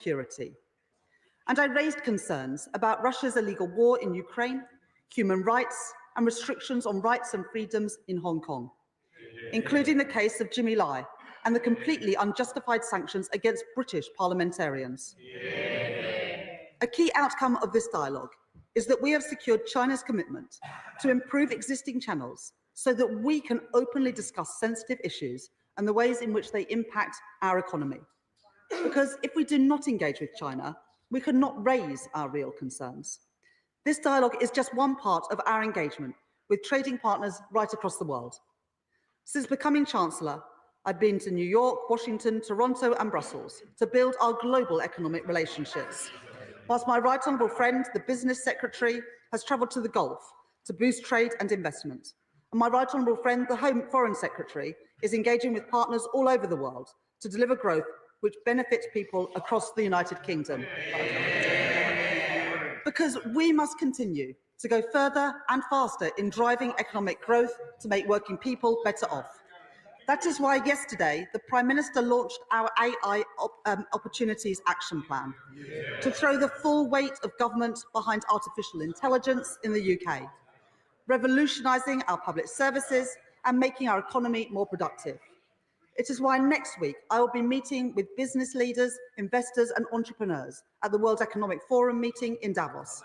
security. And I raised concerns about Russia's illegal war in Ukraine, human rights, and restrictions on rights and freedoms in Hong Kong, including the case of Jimmy Lai and the completely unjustified sanctions against British parliamentarians. A key outcome of this dialogue is that we have secured China's commitment to improve existing channels so that we can openly discuss sensitive issues and the ways in which they impact our economy. Because if we do not engage with China, we cannot raise our real concerns. This dialogue is just one part of our engagement with trading partners right across the world. Since becoming Chancellor, I've been to New York, Washington, Toronto and Brussels to build our global economic relationships, whilst my right honourable friend, the Business Secretary, has travelled to the Gulf to boost trade and investment. And my right honourable friend, the Home Foreign Secretary, is engaging with partners all over the world to deliver growth which benefits people across the United Kingdom. Because we must continue to go further and faster in driving economic growth to make working people better off. That is why yesterday the Prime Minister launched our AI Opportunities Action Plan to throw the full weight of government behind artificial intelligence in the UK, revolutionising our public services and making our economy more productive. It is why next week I will be meeting with business leaders, investors and entrepreneurs at the World Economic Forum meeting in Davos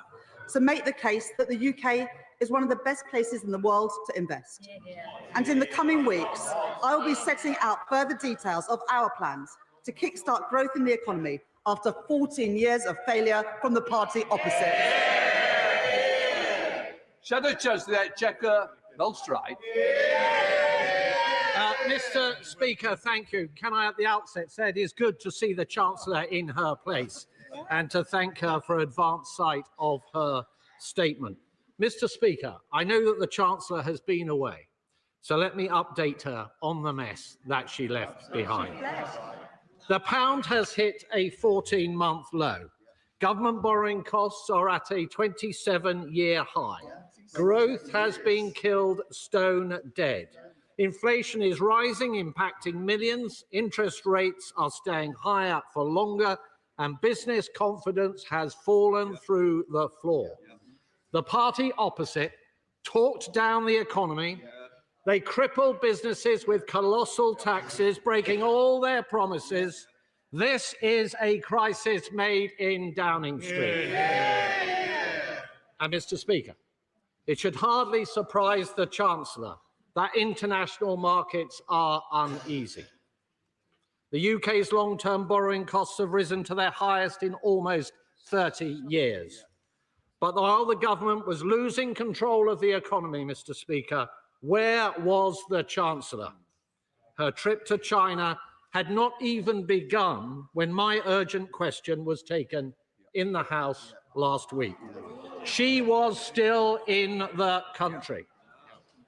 to make the case that the UK is one of the best places in the world to invest. And in the coming weeks, I will be setting out further details of our plans to kickstart growth in the economy after 14 years of failure from the party opposite. Shadow Chancellor Checker Belstride. Mr. Speaker, thank you. Can I at the outset say it is good to see the Chancellor in her place and to thank her for advance sight of her statement. Mr. Speaker, I know that the Chancellor has been away, so let me update her on the mess that she left behind. The pound has hit a 14-month low. Government borrowing costs are at a 27-year high. Growth has been killed stone dead. Inflation is rising, impacting millions. Interest rates are staying higher for longer, and business confidence has fallen through the floor. The party opposite talked down the economy. They crippled businesses with colossal taxes, breaking all their promises. This is a crisis made in Downing Street. And Mr. Speaker, it should hardly surprise the Chancellor that international markets are uneasy. The UK's long-term borrowing costs have risen to their highest in almost 30 years. But while the government was losing control of the economy, Mr. Speaker, where was the Chancellor? Her trip to China had not even begun when my urgent question was taken in the House last week. She was still in the country,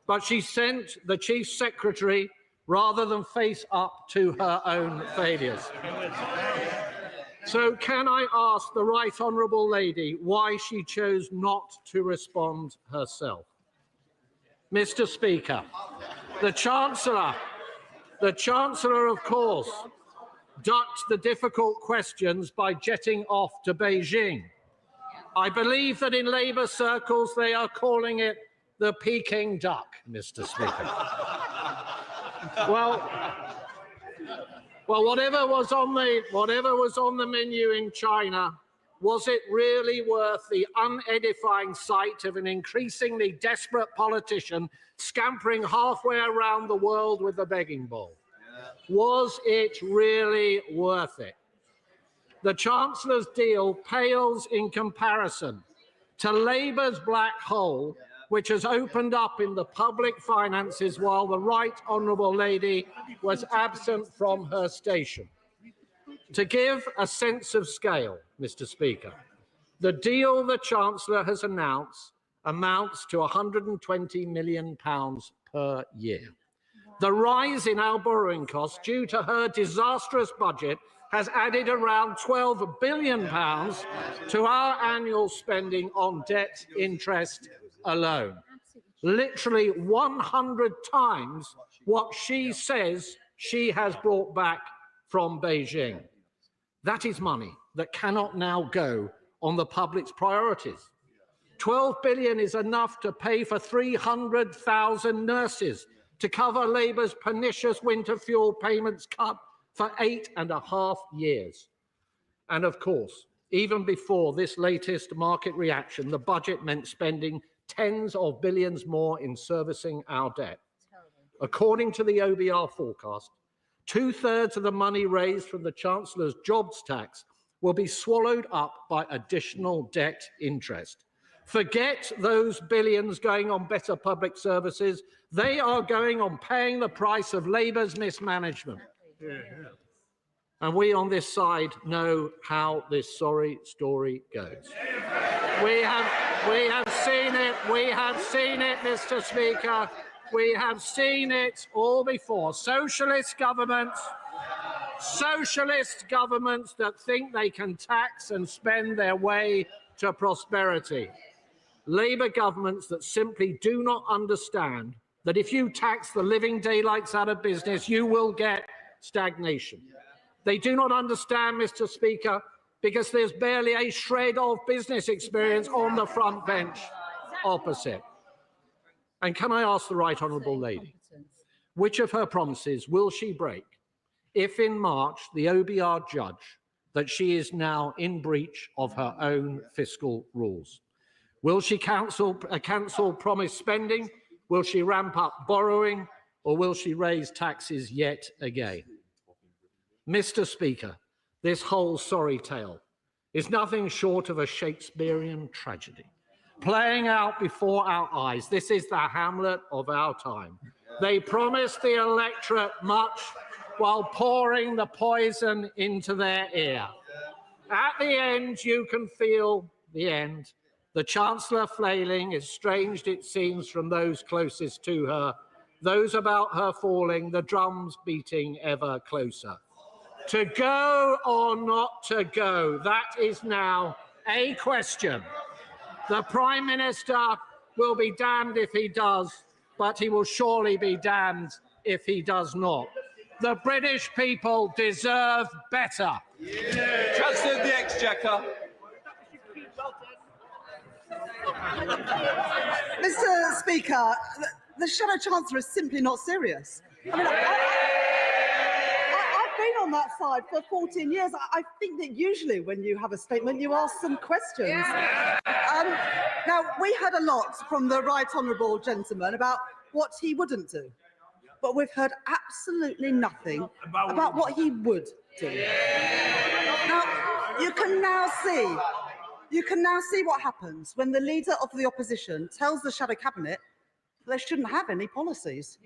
but she sent the Chief Secretary rather than face up to her own failures. So can I ask the Right Honourable Lady why she chose not to respond herself? Mr. Speaker, the Chancellor, of course, ducked the difficult questions by jetting off to Beijing. I believe that in Labour circles they are calling it the Peking duck, Mr. Speaker. Well, whatever was on the menu in China, was it really worth the unedifying sight of an increasingly desperate politician scampering halfway around the world with a begging bowl? Was it really worth it? The Chancellor's deal pales in comparison to Labour's black hole, which has opened up in the public finances while the Right Honourable Lady was absent from her station. To give a sense of scale, Mr. Speaker, the deal the Chancellor has announced amounts to £120 million per year. The rise in our borrowing costs due to her disastrous budget has added around £12 billion to our annual spending on debt interest alone. Literally 100 times what she says she has brought back from Beijing. That is money that cannot now go on the public's priorities. 12 billion is enough to pay for 300,000 nurses, to cover Labour's pernicious winter fuel payments cut for 8.5 years. And of course, even before this latest market reaction, the budget meant spending tens of billions more in servicing our debt. According to the OBR forecast, 2/3 of the money raised from the Chancellor's jobs tax will be swallowed up by additional debt interest. Forget those billions going on better public services. They are going on paying the price of Labour's mismanagement. And we on this side know how this sorry story goes. We have seen it, Mr. Speaker. We have seen it all before. Socialist governments that think they can tax and spend their way to prosperity. Labour governments that simply do not understand that if you tax the living daylights out of business, you will get stagnation. They do not understand, Mr. Speaker, because there's barely a shred of business experience on the front bench opposite. And can I ask the right honourable lady, which of her promises will she break if in March the OBR judge that she is now in breach of her own fiscal rules? Will she cancel promised spending? Will she ramp up borrowing? Or will she raise taxes yet again? Mr. Speaker, this whole sorry tale is nothing short of a Shakespearean tragedy, playing out before our eyes. This is the Hamlet of our time. They promised the electorate much while pouring the poison into their ear. At the end, you can feel the end. The Chancellor flailing, estranged it seems from those closest to her, those about her falling, the drums beating ever closer. To go or not to go, that is now a question. The Prime Minister will be damned if he does, but he will surely be damned if he does not. The British people deserve better. Chancellor of the Exchequer. Mr. Speaker, the Shadow Chancellor is simply not serious. I mean, I've been on that side for 14 years. I think that usually when you have a statement, you ask some questions. Now, we heard a lot from the right honourable gentleman about what he wouldn't do, but we've heard absolutely nothing about what he would do. Now, you can now see what happens when the leader of the opposition tells the shadow cabinet they shouldn't have any policies.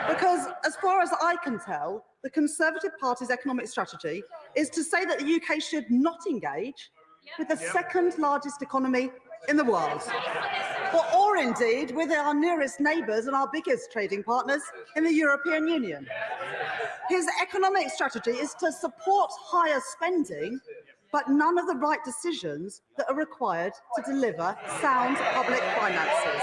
Because as far as I can tell, the Conservative Party's economic strategy is to say that the UK should not engage with the second largest economy in the world, or indeed with our nearest neighbours and our biggest trading partners in the European Union. His economic strategy is to support higher spending, but none of the right decisions that are required to deliver sound public finances.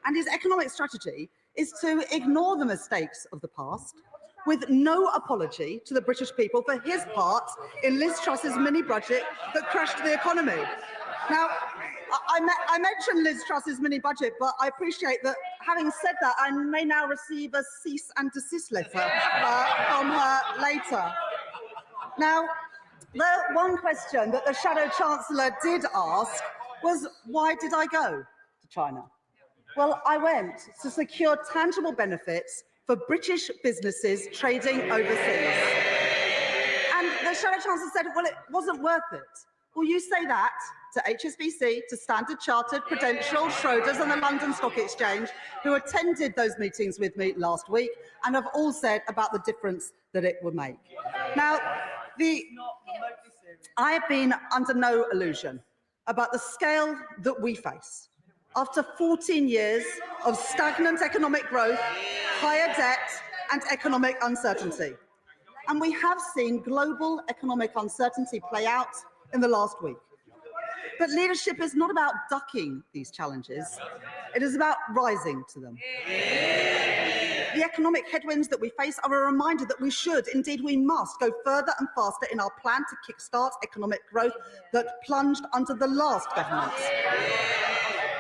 And his economic strategy is to ignore the mistakes of the past, with no apology to the British people for his part in Liz Truss's mini-budget that crashed the economy. Now, I mentioned Liz Truss's mini-budget, but I appreciate that, having said that, I may now receive a cease and desist letter from her later. Now, the one question that the Shadow Chancellor did ask was, why did I go to China? Well, I went to secure tangible benefits for British businesses trading overseas. And the Shadow Chancellor said, well, it wasn't worth it. Well, you say that to HSBC, to Standard Chartered, Prudential, Schroders and the London Stock Exchange, who attended those meetings with me last week and have all said about the difference that it would make. Now, I have been under no illusion about the scale that we face. After 14 years of stagnant economic growth, higher debt and economic uncertainty. And we have seen global economic uncertainty play out in the last week. But leadership is not about ducking these challenges. It is about rising to them. The economic headwinds that we face are a reminder that we should, indeed we must, go further and faster in our plan to kickstart economic growth that plunged under the last government.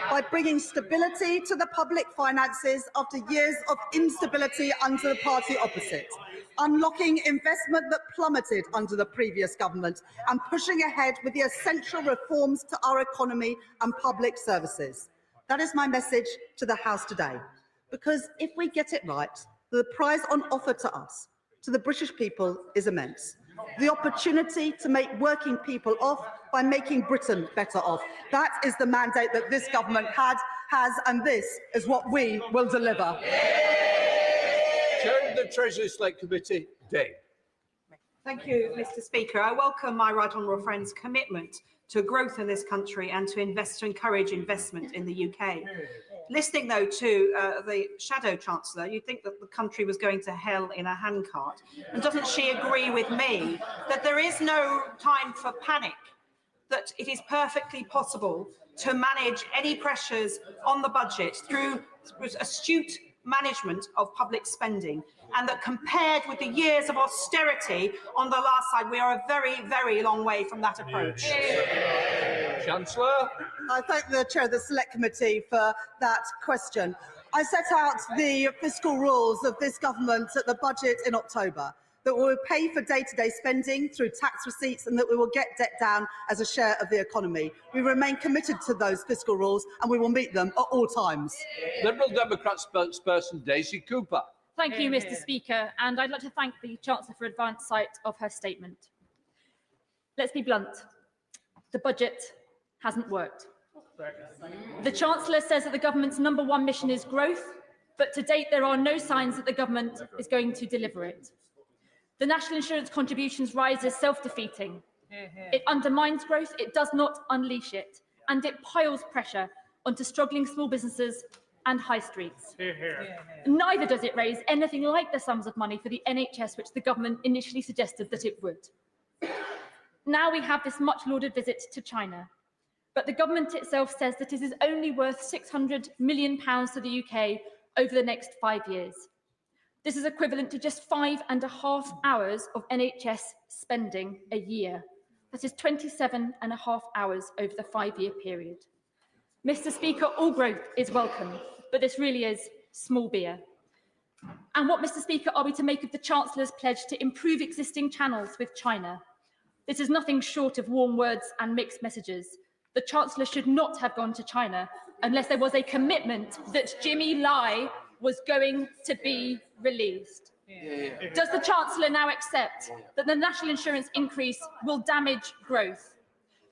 By bringing stability to the public finances after years of instability under the party opposite, unlocking investment that plummeted under the previous government, and pushing ahead with the essential reforms to our economy and public services. That is my message to the House today, because if we get it right, the prize on offer to us, to the British people, is immense. The opportunity to make working people off by making Britain better off. That is the mandate that this government has, and this is what we will deliver. Chair of the Treasury Select Committee, Dave. Thank you, Mr. Speaker. I welcome my right honourable friend's commitment to growth in this country and to encourage investment in the UK. Listening, though, to the Shadow Chancellor, you'd think that the country was going to hell in a handcart. And doesn't she agree with me that there is no time for panic, that it is perfectly possible to manage any pressures on the budget through astute management of public spending, and that compared with the years of austerity on the last side, we are a very, very long way from that approach. Chancellor. I thank the Chair of the Select Committee for that question. I set out the fiscal rules of this government at the budget in October, that we will pay for day-to-day spending through tax receipts and that we will get debt down as a share of the economy. We remain committed to those fiscal rules and we will meet them at all times. Liberal Democrat spokesperson Daisy Cooper. Thank you, Mr. Speaker, and I'd like to thank the Chancellor for advance sight of her statement. Let's be blunt. The budget hasn't worked. The Chancellor says that the government's #1 mission is growth, but to date there are no signs that the government is going to deliver it. The national insurance contributions rise is self-defeating. It undermines growth, it does not unleash it, and it piles pressure onto struggling small businesses and high streets. Neither does it raise anything like the sums of money for the NHS which the government initially suggested that it would. Now we have this much-lauded visit to China, but the government itself says that it is only worth £600 million to the UK over the next 5 years. This is equivalent to just 5.5 hours of NHS spending a year. That is 27.5 hours over the 5-year period. Mr. Speaker, all growth is welcome, but this really is small beer. And what, Mr. Speaker, are we to make of the Chancellor's pledge to improve existing channels with China? This is nothing short of warm words and mixed messages. The Chancellor should not have gone to China unless there was a commitment that Jimmy Lai was going to be released. Does the Chancellor now accept that the national insurance increase will damage growth?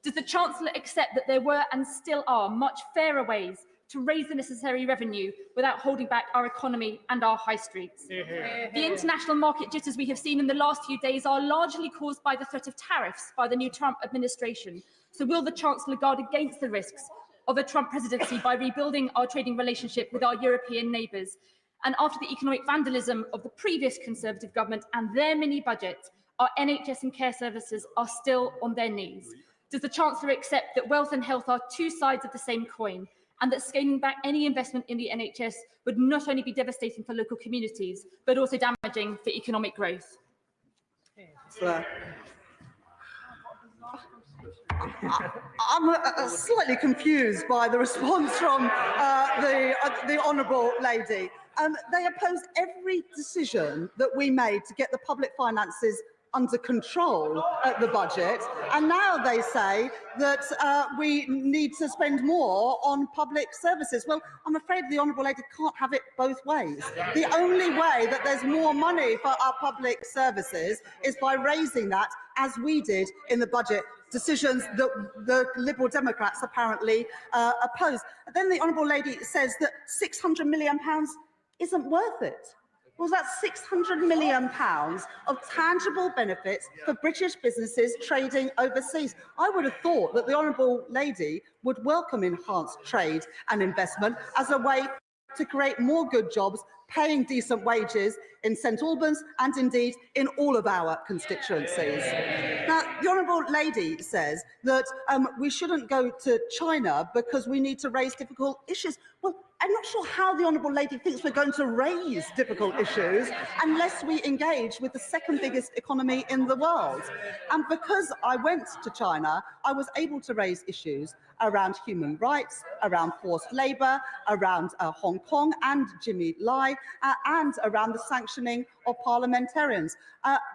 Does the Chancellor accept that there were and still are much fairer ways to raise the necessary revenue without holding back our economy and our high streets? The international market jitters we have seen in the last few days are largely caused by the threat of tariffs by the new Trump administration. So will the Chancellor guard against the risks of a Trump presidency by rebuilding our trading relationship with our European neighbours? And after the economic vandalism of the previous Conservative government and their mini-budget, our NHS and care services are still on their knees. Does the Chancellor accept that wealth and health are two sides of the same coin, and that scaling back any investment in the NHS would not only be devastating for local communities, but also damaging for economic growth? I'm slightly confused by the response from the Honourable Lady. They opposed every decision that we made to get the public finances under control at the budget, and now they say that we need to spend more on public services. Well, I'm afraid the Honourable Lady can't have it both ways. The only way that there's more money for our public services is by raising that, as we did in the budget, decisions that the Liberal Democrats apparently opposed. Then the Honourable Lady says that £600 million isn't worth it. Well, that's £600 million of tangible benefits for British businesses trading overseas. I would have thought that the Honourable Lady would welcome enhanced trade and investment as a way to create more good jobs, paying decent wages in St Albans and indeed in all of our constituencies. Now, the Honourable Lady says that we shouldn't go to China because we need to raise difficult issues. Well, I'm not sure how the Honourable Lady thinks we're going to raise difficult issues unless we engage with the second biggest economy in the world. And because I went to China, I was able to raise issues around human rights, around forced labour, around Hong Kong and Jimmy Lai, and around the sanctioning of parliamentarians.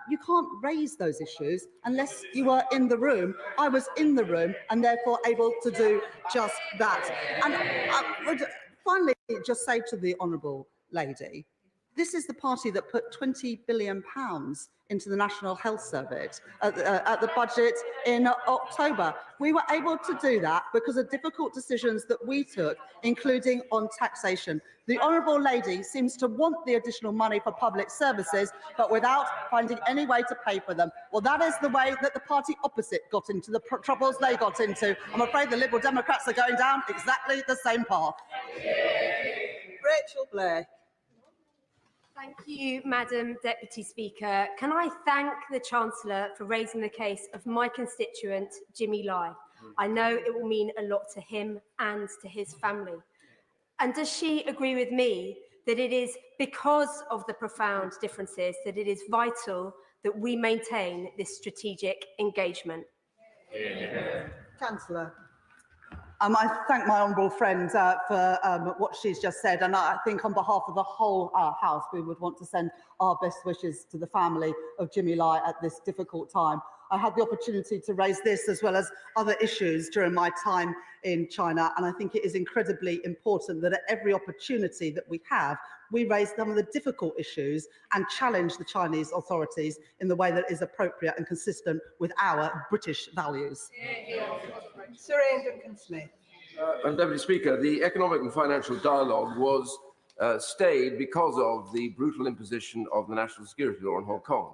You can't raise those issues unless you are in the room. I was in the room and therefore able to do just that. And I would finally just say to the Honourable Lady, this is the party that put £20 billion into the National Health Service at the budget in October. We were able to do that because of difficult decisions that we took, including on taxation. The Honourable Lady seems to want the additional money for public services, but without finding any way to pay for them. Well, that is the way that the party opposite got into the troubles they got into. I'm afraid the Liberal Democrats are going down exactly the same path. Rachel Blair. Thank you, Madam Deputy Speaker. Can I thank the Chancellor for raising the case of my constituent, Jimmy Lai? I know it will mean a lot to him and to his family. And does she agree with me that it is because of the profound differences that it is vital that we maintain this strategic engagement? Chancellor. I thank my honourable friend for what she's just said, and I think on behalf of the whole House, we would want to send our best wishes to the family of Jimmy Lai at this difficult time. I had the opportunity to raise this as well as other issues during my time in China, and I think it is incredibly important that at every opportunity that we have, we raise some of the difficult issues and challenge the Chinese authorities in the way that is appropriate and consistent with our British values. Sir Ian Duncan-Smith. Madam Deputy Speaker, the economic and financial dialogue was stayed because of the brutal imposition of the national security law in Hong Kong.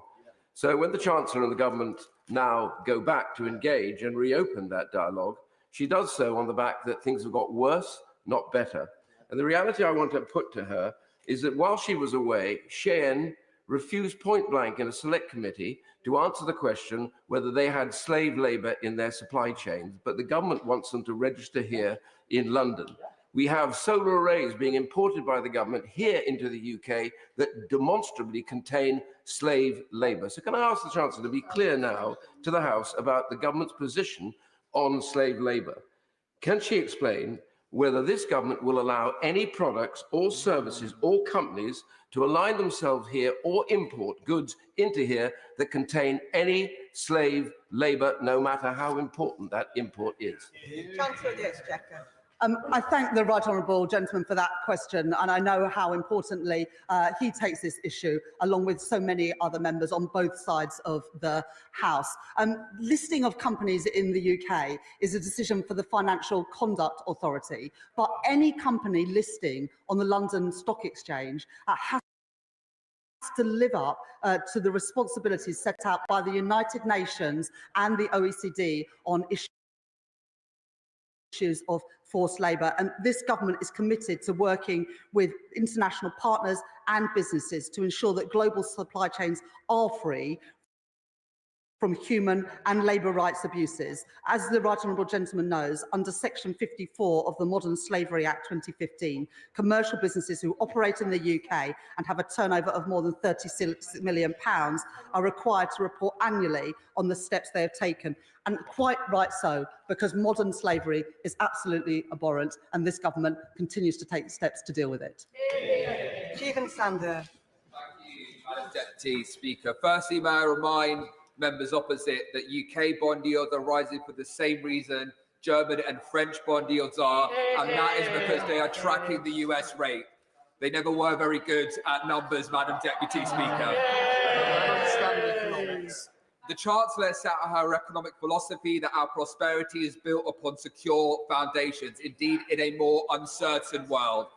So when the Chancellor and the government now go back to engage and reopen that dialogue, she does so on the back that things have got worse, not better. And the reality I want to put to her is that while she was away, Shein refused point blank in a select committee to answer the question whether they had slave labour in their supply chains, but the government wants them to register here in London. We have solar arrays being imported by the government here into the UK that demonstrably contain slave labour. So can I ask the Chancellor to be clear now to the House about the government's position on slave labour? Can she explain whether this government will allow any products or services or companies to align themselves here or import goods into here that contain any slave labour, no matter how important that import is? Chancellor of the Exchequer. I thank the right honourable gentleman for that question, and I know how importantly he takes this issue, along with so many other members on both sides of the House. Listing of companies in the UK is a decision for the Financial Conduct Authority, but any company listing on the London Stock Exchange has to live up to the responsibilities set out by the United Nations and the OECD on issues of forced labour, and this government is committed to working with international partners and businesses to ensure that global supply chains are free from human and labour rights abuses. As the right honourable gentleman knows, under Section 54 of the Modern Slavery Act 2015, commercial businesses who operate in the UK and have a turnover of more than £36 million are required to report annually on the steps they have taken. And quite right so, because modern slavery is absolutely abhorrent, and this government continues to take steps to deal with it. Stephen Sander. Thank you, Madam Deputy Speaker. Firstly, may I remind members opposite that UK bond yields are rising for the same reason German and French bond yields are, and that is because they are tracking the US rate. They never were very good at numbers, Madam Deputy Speaker. The Chancellor set out her economic philosophy that our prosperity is built upon secure foundations, indeed in a more uncertain world.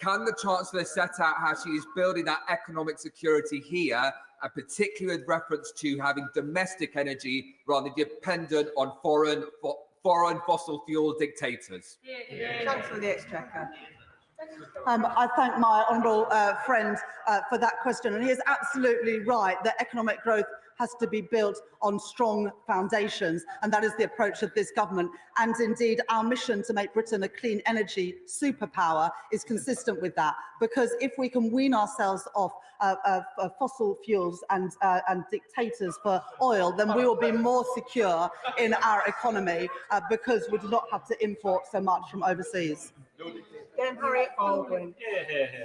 Can the Chancellor set out how she is building that economic security here, and particularly with reference to having domestic energy rather than dependent on foreign fossil fuel dictators? Chancellor of the Exchequer. I thank my honourable friend for that question, and he is absolutely right that economic growth has to be built on strong foundations, and that is the approach of this government. And indeed, our mission to make Britain a clean energy superpower is consistent with that, because if we can wean ourselves off fossil fuels and dictators for oil, then we will be more secure in our economy because we do not have to import so much from overseas. Harriet Baldwin.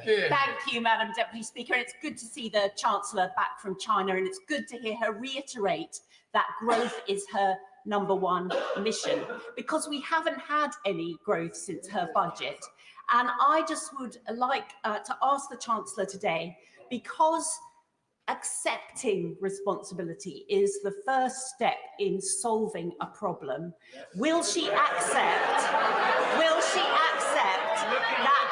Thank you, Madam Deputy Speaker. It's good to see the Chancellor back from China, and it's good to hear her reiterate that growth is her #1 mission, because we haven't had any growth since her budget. And I just would like to ask the Chancellor today, because accepting responsibility is the first step in solving a problem, will she accept that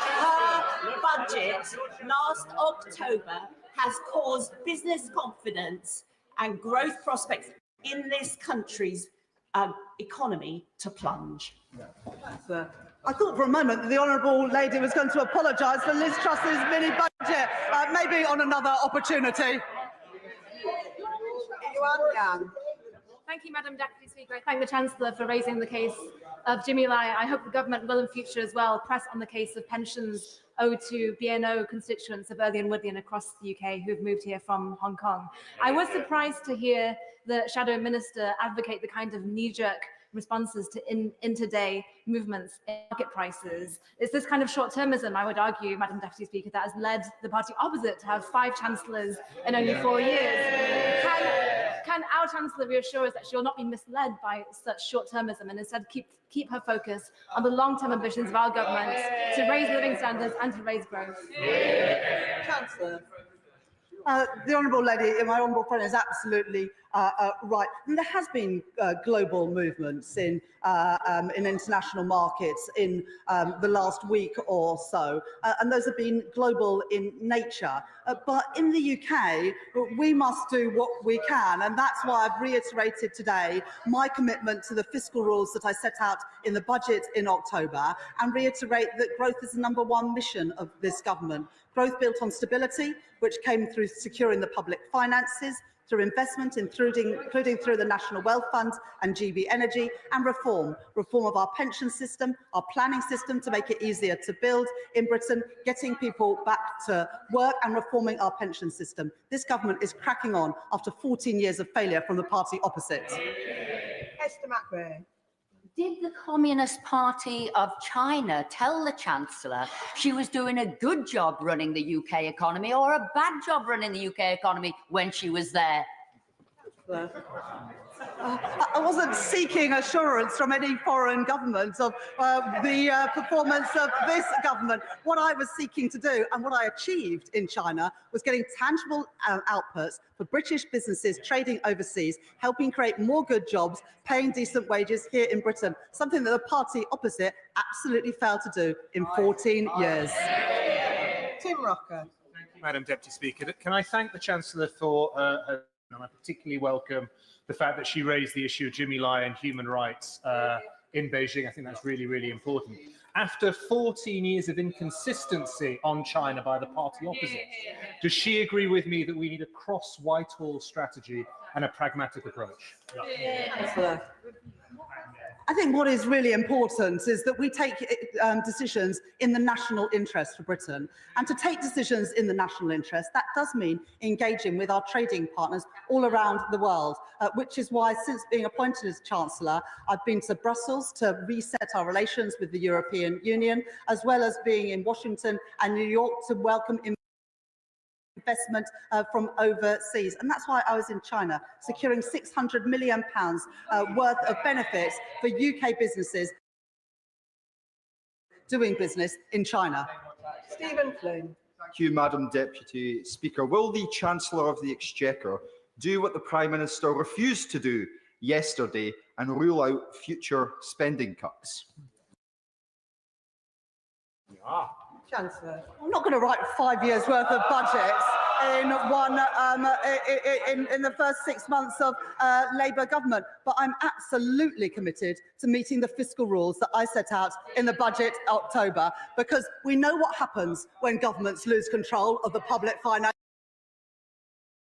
her budget last October has caused business confidence and growth prospects in this country's economy to plunge? I thought for a moment that the honourable lady was going to apologise for Liz Truss's mini budget, maybe on another opportunity. Thank you, Madam Deputy Speaker. I thank the Chancellor for raising the case of Jimmy Lai. I hope the government will in future as well press on the case of pensions owed to BNO constituents of Early and Woodley across the UK who've moved here from Hong Kong. I was surprised to hear the Shadow Minister advocate the kind of knee-jerk responses to intraday movements in market prices. It's this kind of short-termism, I would argue, Madam Deputy Speaker, that has led the party opposite to have 5 chancellors in only 4 years. Can our Chancellor reassure us that she will not be misled by such short-termism and instead keep her focus on the long-term ambitions of our government to raise living standards and to raise growth? Chancellor. The honourable lady, my honourable friend, is absolutely right. And there has been global movements in international markets in the last week or so, and those have been global in nature. But in the UK, we must do what we can, and that's why I've reiterated today my commitment to the fiscal rules that I set out in the budget in October, and reiterate that growth is the #1 mission of this government. Growth built on stability, which came through securing the public finances, through investment, including through the National Wealth Fund and GB Energy, and reform of our pension system, our planning system to make it easier to build in Britain, getting people back to work and reforming our pension system. This government is cracking on after 14 years of failure from the party opposite. Esther McRae. Did the Communist Party of China tell the Chancellor she was doing a good job running the UK economy or a bad job running the UK economy when she was there? I wasn't seeking assurance from any foreign government of the performance of this government. What I was seeking to do, and what I achieved in China, was getting tangible outputs for British businesses trading overseas, helping create more good jobs, paying decent wages here in Britain, something that the party opposite absolutely failed to do in 14 years. Tim Rocker. Thank you, Madam Deputy Speaker. Can I thank the Chancellor for her, and I particularly welcome the fact that she raised the issue of Jimmy Lai and human rights in Beijing. I think that's really, really important. After 14 years of inconsistency on China by the party opposite, does she agree with me that we need a cross-Whitehall strategy and a pragmatic approach? I think what is really important is that we take decisions in the national interest for Britain. And to take decisions in the national interest, that does mean engaging with our trading partners all around the world, which is why, since being appointed as Chancellor, I've been to Brussels to reset our relations with the European Union, as well as being in Washington and New York to welcome investment from overseas. And that's why I was in China, securing £600 million worth of benefits for UK businesses doing business in China. Stephen Flynn. Thank you, Madam Deputy Speaker. Will the Chancellor of the Exchequer do what the Prime Minister refused to do yesterday and rule out future spending cuts? Chancellor. I'm not going to write 5 years' worth of budgets in in the first 6 months of Labour government, but I'm absolutely committed to meeting the fiscal rules that I set out in the budget October, because we know what happens when governments lose control of the public finances.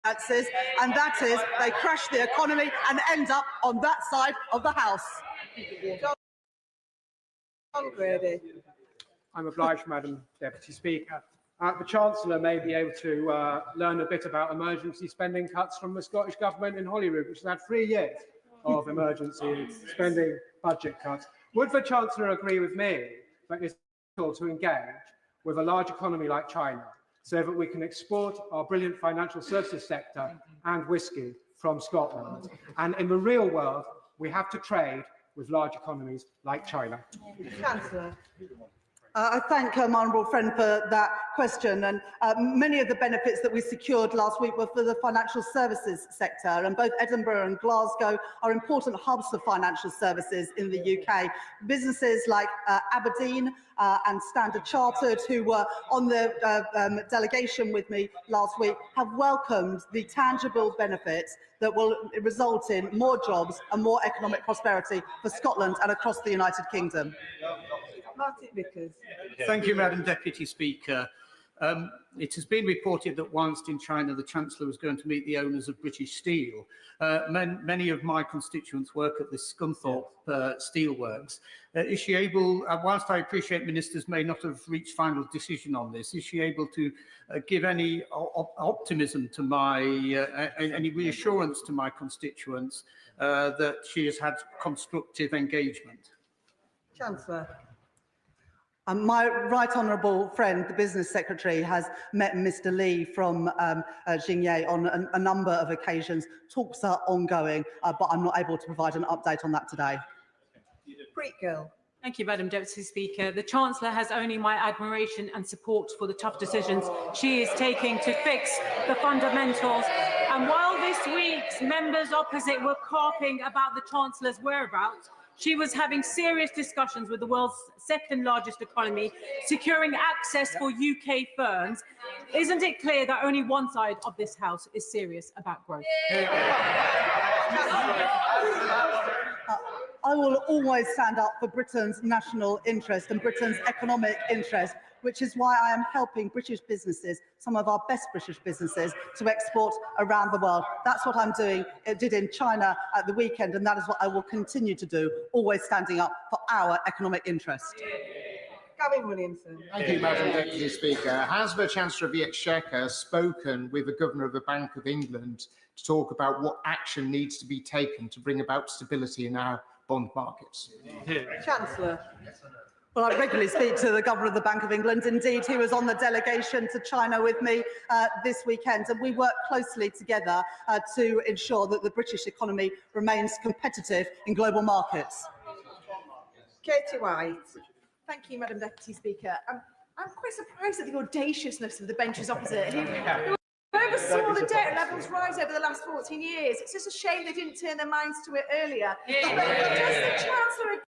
and that is they crash the economy and end up on that side of the House. John Grady. I'm obliged, Madam Deputy Speaker. The Chancellor may be able to learn a bit about emergency spending cuts from the Scottish Government in Holyrood, which has had 3 years of emergency spending budget cuts. Would the Chancellor agree with me that it's vital to engage with a large economy like China so that we can export our brilliant financial services sector and whisky from Scotland? And in the real world, we have to trade with large economies like China. Chancellor. I thank my honourable friend for that question, and many of the benefits that we secured last week were for the financial services sector, and both Edinburgh and Glasgow are important hubs for financial services in the UK. Businesses like Aberdeen and Standard Chartered, who were on the delegation with me last week, have welcomed the tangible benefits that will result in more jobs and more economic prosperity for Scotland and across the United Kingdom. Martin Vickers. Thank you, Madam Deputy Speaker. It has been reported that whilst in China, the Chancellor was going to meet the owners of British Steel. Many of my constituents work at the Scunthorpe Steelworks. Is she able, whilst I appreciate ministers may not have reached final decision on this, is she able to give any optimism to my, any reassurance to my constituents that she has had constructive engagement? Chancellor. My right honourable friend, the Business Secretary, has met Mr Lee from Xingye on a number of occasions. Talks are ongoing, but I'm not able to provide an update on that today. Preet-Gill. Thank you, Madam Deputy Speaker. The Chancellor has only my admiration and support for the tough decisions she is taking to fix the fundamentals. And while this week's members opposite were carping about the Chancellor's whereabouts, she was having serious discussions with the world's second largest economy, securing access for UK firms. Isn't it clear that only one side of this House is serious about growth? I will always stand up for Britain's national interest and Britain's economic interest, which is why I am helping British businesses, some of our best British businesses, to export around the world. That's what I'm doing. It did in China at the weekend, and that is what I will continue to do, always standing up for our economic interest. Gavin Williamson. Thank you, Madam Deputy Speaker. Has the Chancellor of the Exchequer spoken with the Governor of the Bank of England to talk about what action needs to be taken to bring about stability in our bond markets? Chancellor. Well, I regularly speak to the Governor of the Bank of England. Indeed, he was on the delegation to China with me this weekend, and we work closely together to ensure that the British economy remains competitive in global markets. Katie White. Thank you, Madam Deputy Speaker. I'm quite surprised at the audaciousness of the benches opposite, who oversaw the debt levels rise over the last 14 years. It's just a shame they didn't turn their minds to it earlier. Does the Chancellor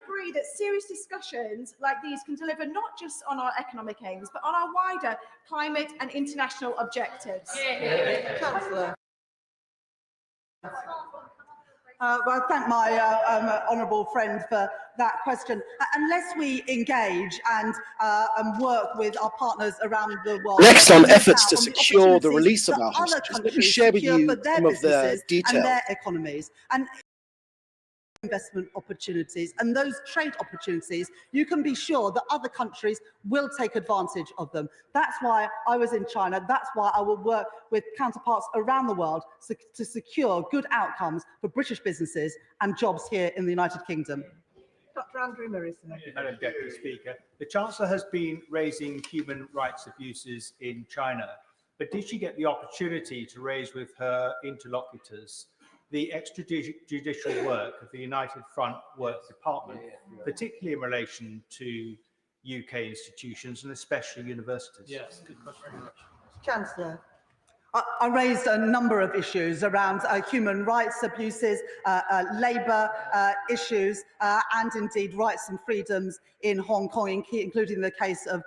agree that serious discussions like these can deliver not just on our economic aims, but on our wider climate and international objectives? Chancellor. Well, I thank my honourable friend for that question. Unless we engage and work with our partners around the world. Next on efforts to secure the release of our hostages, let me share with you some of the details. And their economies. And investment opportunities and those trade opportunities, you can be sure that other countries will take advantage of them. That's why I was in China. That's why I will work with counterparts around the world to secure good outcomes for British businesses and jobs here in the United Kingdom. Dr. Andrew Morrison. Thank you, Madam Deputy Speaker. The Chancellor has been raising human rights abuses in China, but did she get the opportunity to raise with her interlocutors the extrajudicial work of the United Front Work Department, particularly in relation to UK institutions and especially universities? Yes, good question. Chancellor. I raised a number of issues around human rights abuses, labour issues, and indeed rights and freedoms in Hong Kong, including the case of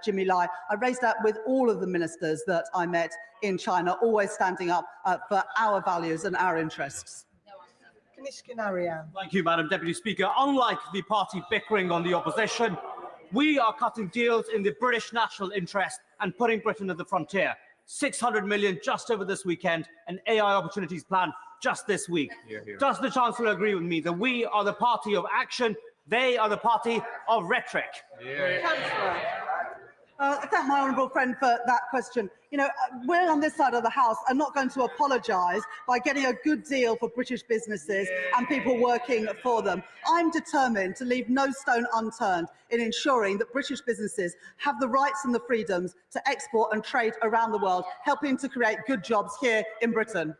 Jimmy Lai. I raised that with all of the ministers that I met in China, always standing up for our values and our interests. Thank you, Madam Deputy Speaker. Unlike the party bickering on the opposition, we are cutting deals in the British national interest and putting Britain at the frontier. 600 million just over this weekend, an AI opportunities plan just this week. Does the Chancellor agree with me that we are the party of action, they are the party of rhetoric? Chancellor. I thank my honourable friend for that question. You know, we're on this side of the House and not going to apologise by getting a good deal for British businesses and people working for them. I'm determined to leave no stone unturned in ensuring that British businesses have the rights and the freedoms to export and trade around the world, helping to create good jobs here in Britain.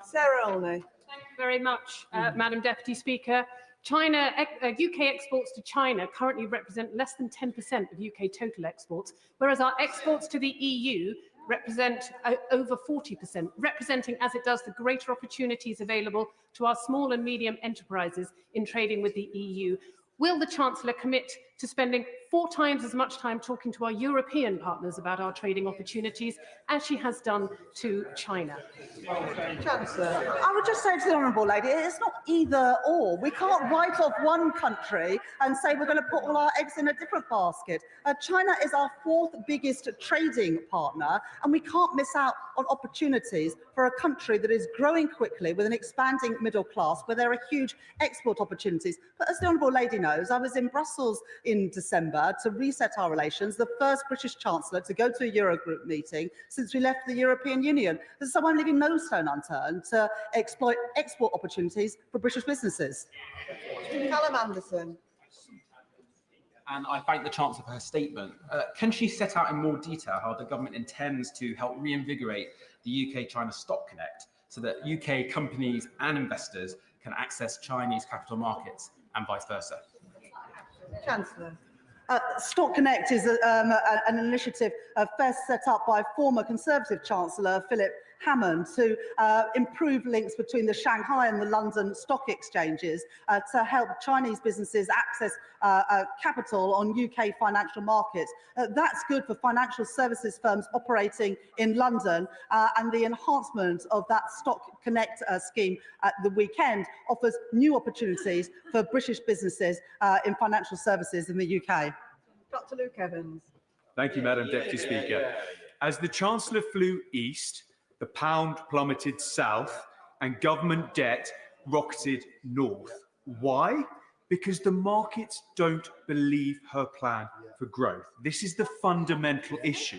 Sarah Olney. Thank you very much, Madam Deputy Speaker. UK exports to China currently represent less than 10% of UK total exports, whereas our exports to the EU represent over 40%, representing as it does the greater opportunities available to our small and medium enterprises in trading with the EU. Will the Chancellor commit to spending 4 times as much time talking to our European partners about our trading opportunities as she has done to China? Chancellor. I would just say to the honourable lady, it's not either or. We can't write off one country and say we're going to put all our eggs in a different basket. China is our 4th biggest trading partner, and we can't miss out on opportunities for a country that is growing quickly with an expanding middle class, where there are huge export opportunities. But as the honourable lady knows, I was in Brussels in December to reset our relations, the first British Chancellor to go to a Eurogroup meeting since we left the European Union. So I'm leaving no stone unturned to exploit export opportunities for British businesses. Callum Anderson. And I thank the Chancellor for her statement. Can she set out in more detail how the government intends to help reinvigorate the UK-China Stock Connect so that UK companies and investors can access Chinese capital markets and vice versa? Chancellor. Stock Connect is an initiative first set up by former Conservative Chancellor Philip Hammond to improve links between the Shanghai and the London stock exchanges to help Chinese businesses access capital on UK financial markets. That's good for financial services firms operating in London, and the enhancement of that Stock Connect scheme at the weekend offers new opportunities for British businesses in financial services in the UK. Dr. Luke Evans. Thank you, Madam Deputy Speaker. As the Chancellor flew east, the pound plummeted south and government debt rocketed north. Why? Because the markets don't believe her plan for growth. This is the fundamental issue.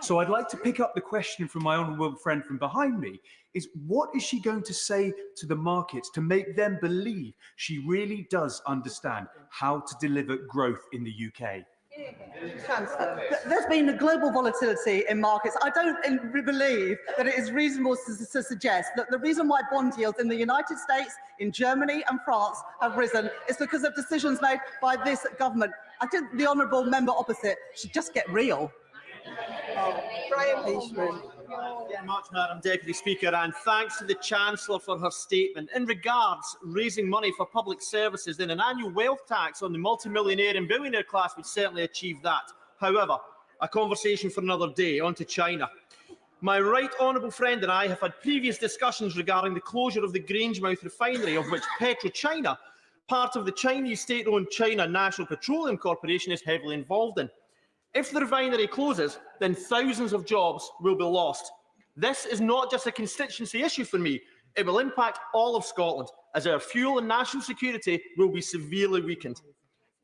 So I'd like to pick up the question from my honourable friend from behind me, is what is she going to say to the markets to make them believe she really does understand how to deliver growth in the UK? Chancellor. There's been a global volatility in markets. I don't believe that it is reasonable to suggest that the reason why bond yields in the United States, in Germany and France have risen is because of decisions made by this government. I think the honourable member opposite should just get real. Brian Leishman. Thank you very much, Madam Deputy Speaker, and thanks to the Chancellor for her statement. In regards raising money for public services, then an annual wealth tax on the multimillionaire and billionaire class would certainly achieve that. However, a conversation for another day. On to China. My right honourable friend and I have had previous discussions regarding the closure of the Grangemouth refinery, of which PetroChina, part of the Chinese state-owned China National Petroleum Corporation, is heavily involved in. If the refinery closes, then thousands of jobs will be lost. This is not just a constituency issue for me. It will impact all of Scotland, as our fuel and national security will be severely weakened.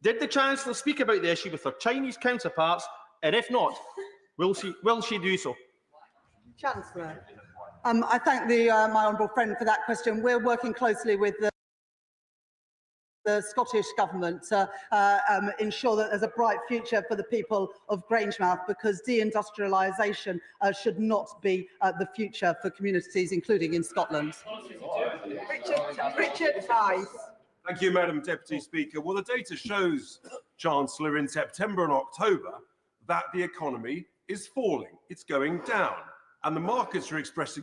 Did the Chancellor speak about the issue with her Chinese counterparts, and if not, will she do so? Chancellor. I thank my honourable friend for that question. We're working closely with the Scottish Government to ensure that there's a bright future for the people of Grangemouth, because deindustrialisation should not be the future for communities, including in Scotland. Richard Price. Thank you, Madam Deputy Speaker. Well, the data shows, Chancellor, in September and October, that the economy is falling. It's going down. And the markets are expressing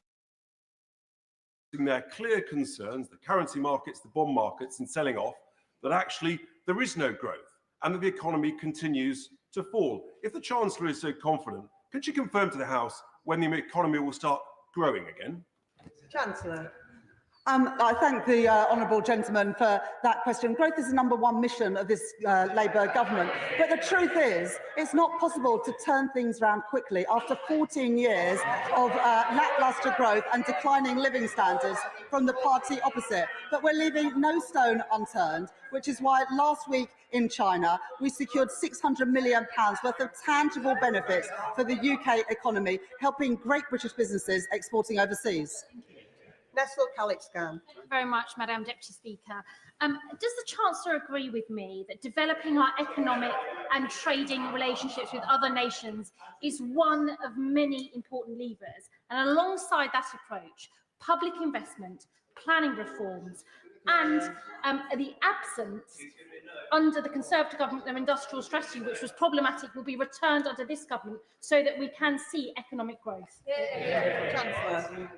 their clear concerns, the currency markets, the bond markets, and selling off, that actually there is no growth and that the economy continues to fall. If the Chancellor is so confident, can she confirm to the House when the economy will start growing again? Chancellor. I thank the honourable gentleman for that question. Growth is the #1 mission of this Labour government. But the truth is, it's not possible to turn things around quickly after 14 years of lacklustre growth and declining living standards from the party opposite. But we're leaving no stone unturned, which is why last week in China, we secured £600 million worth of tangible benefits for the UK economy, helping great British businesses exporting overseas. Nestle Calix-Scan. Thank you very much, Madam Deputy Speaker. Does the Chancellor agree with me that developing our economic and trading relationships with other nations is one of many important levers? And alongside that approach, public investment, planning reforms, and the absence under the Conservative government of industrial strategy, which was problematic, will be returned under this government so that we can see economic growth. Chancellor.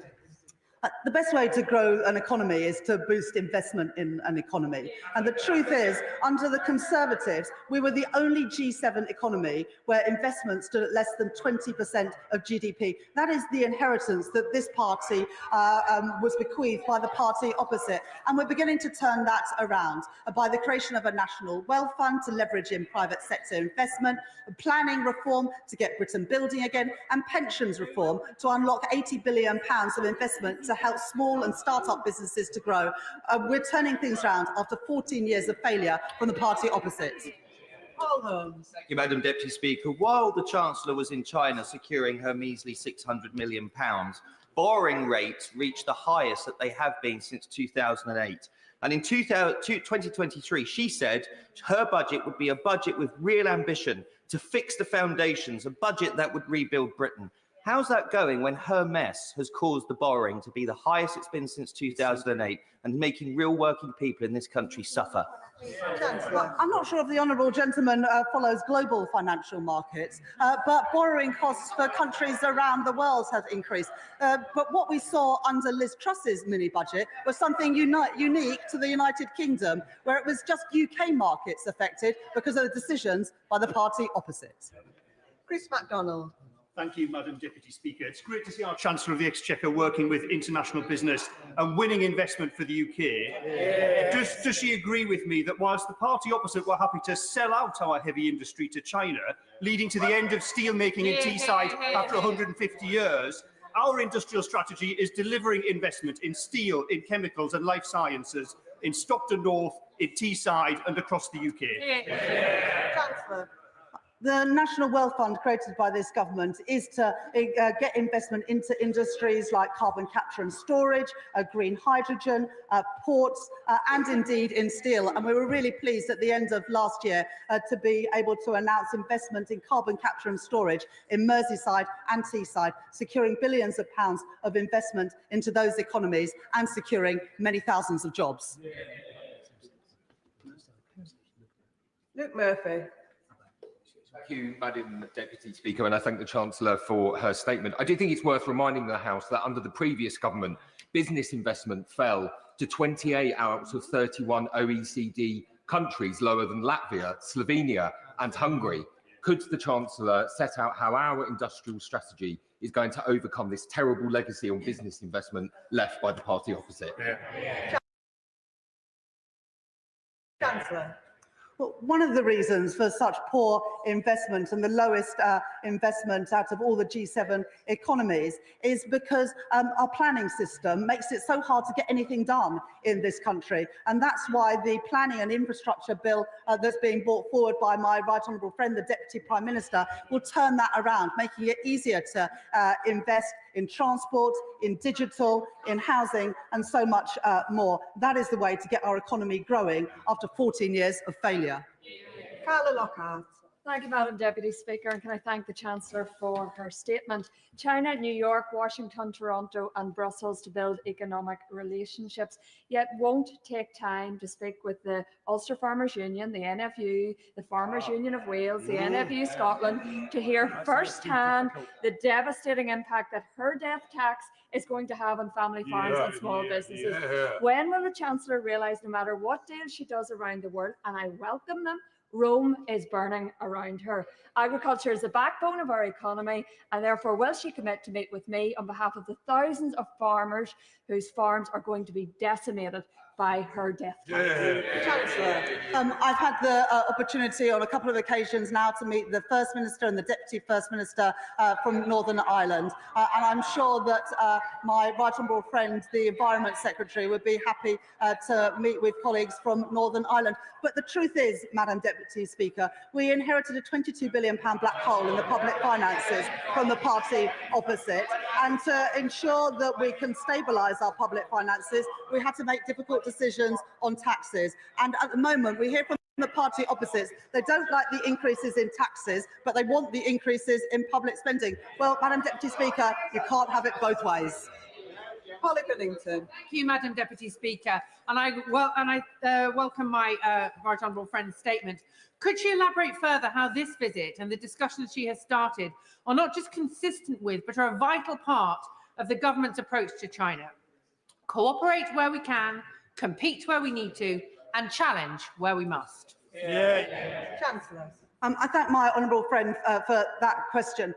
The best way to grow an economy is to boost investment in an economy. And the truth is, under the Conservatives, we were the only G7 economy where investment stood at less than 20% of GDP. That is the inheritance that this party was bequeathed by the party opposite. And we're beginning to turn that around by the creation of a national wealth fund to leverage in private sector investment, planning reform to get Britain building again, and pensions reform to unlock £80 billion of investment to help small and start-up businesses to grow. We're turning things around after 14 years of failure from the party opposite. Paul Holmes. Thank you, Madam Deputy Speaker. While the Chancellor was in China securing her measly £600 million, borrowing rates reached the highest that they have been since 2008. And in 2023, she said her budget would be a budget with real ambition to fix the foundations, a budget that would rebuild Britain. How's that going when her mess has caused the borrowing to be the highest it's been since 2008 and making real working people in this country suffer? Well, I'm not sure if the honourable gentleman follows global financial markets, but borrowing costs for countries around the world have increased. But what we saw under Liz Truss's mini-budget was something unique to the United Kingdom, where it was just UK markets affected because of the decisions by the party opposite. Chris MacDonald. Thank you, Madam Deputy Speaker. It's great to see our Chancellor of the Exchequer working with international business and winning investment for the UK. Does she agree with me that whilst the party opposite were happy to sell out our heavy industry to China, leading to the end of steelmaking in Teesside after 150 years, our industrial strategy is delivering investment in steel, in chemicals and life sciences, in Stockton North, in Teesside and across the UK? Chancellor. The National Wealth Fund created by this government is to get investment into industries like carbon capture and storage, green hydrogen, ports, and indeed in steel. And we were really pleased at the end of last year to be able to announce investment in carbon capture and storage in Merseyside and Teesside, securing billions of pounds of investment into those economies and securing many thousands of jobs. Luke Murphy. Thank you, Madam Deputy Speaker, and I thank the Chancellor for her statement. I do think it's worth reminding the House that under the previous government, business investment fell to 28 out of 31 OECD countries, lower than Latvia, Slovenia and Hungary. Could the Chancellor set out how our industrial strategy is going to overcome this terrible legacy on business investment left by the party opposite? Chancellor. Well, one of the reasons for such poor investment and the lowest investment out of all the G7 economies is because our planning system makes it so hard to get anything done in this country. And that's why the planning and infrastructure bill that's being brought forward by my right honourable friend, the Deputy Prime Minister, will turn that around, making it easier to invest in transport, in digital, in housing, and so much more. That is the way to get our economy growing after 14 years of failure. Carla Lockhart. Thank you, Madam Deputy Speaker, and can I thank the Chancellor for her statement. China, New York, Washington, Toronto and Brussels to build economic relationships, yet won't take time to speak with the Ulster Farmers Union, the NFU, the Farmers Union of Wales, the NFU Scotland, to hear firsthand the devastating impact that her death tax is going to have on family farms and small businesses. When will the Chancellor realise no matter what deals she does around the world, and I welcome them, Rome is burning around her. Agriculture is the backbone of our economy, and therefore will she commit to meet with me on behalf of the thousands of farmers whose farms are going to be decimated by her death? Chancellor. I've had the opportunity on a couple of occasions now to meet the First Minister and the Deputy First Minister from Northern Ireland, and I'm sure that my right honourable friend, the Environment Secretary, would be happy to meet with colleagues from Northern Ireland. But the truth is, Madam Deputy Speaker, we inherited a £22 billion black hole in the public finances from the party opposite, and to ensure that we can stabilise our public finances, we had to make difficult decisions on taxes. And at the moment, we hear from the party opposites, they don't like the increases in taxes, but they want the increases in public spending. Well, Madam Deputy Speaker, you can't have it both ways. Polly Billington. Thank you, Madam Deputy Speaker, and I welcome my right honourable friend's statement. Could she elaborate further how this visit and the discussions she has started are not just consistent with, but are a vital part of the government's approach to China? Cooperate where we can, compete where we need to, and challenge where we must. Chancellor. I thank my honourable friend for that question.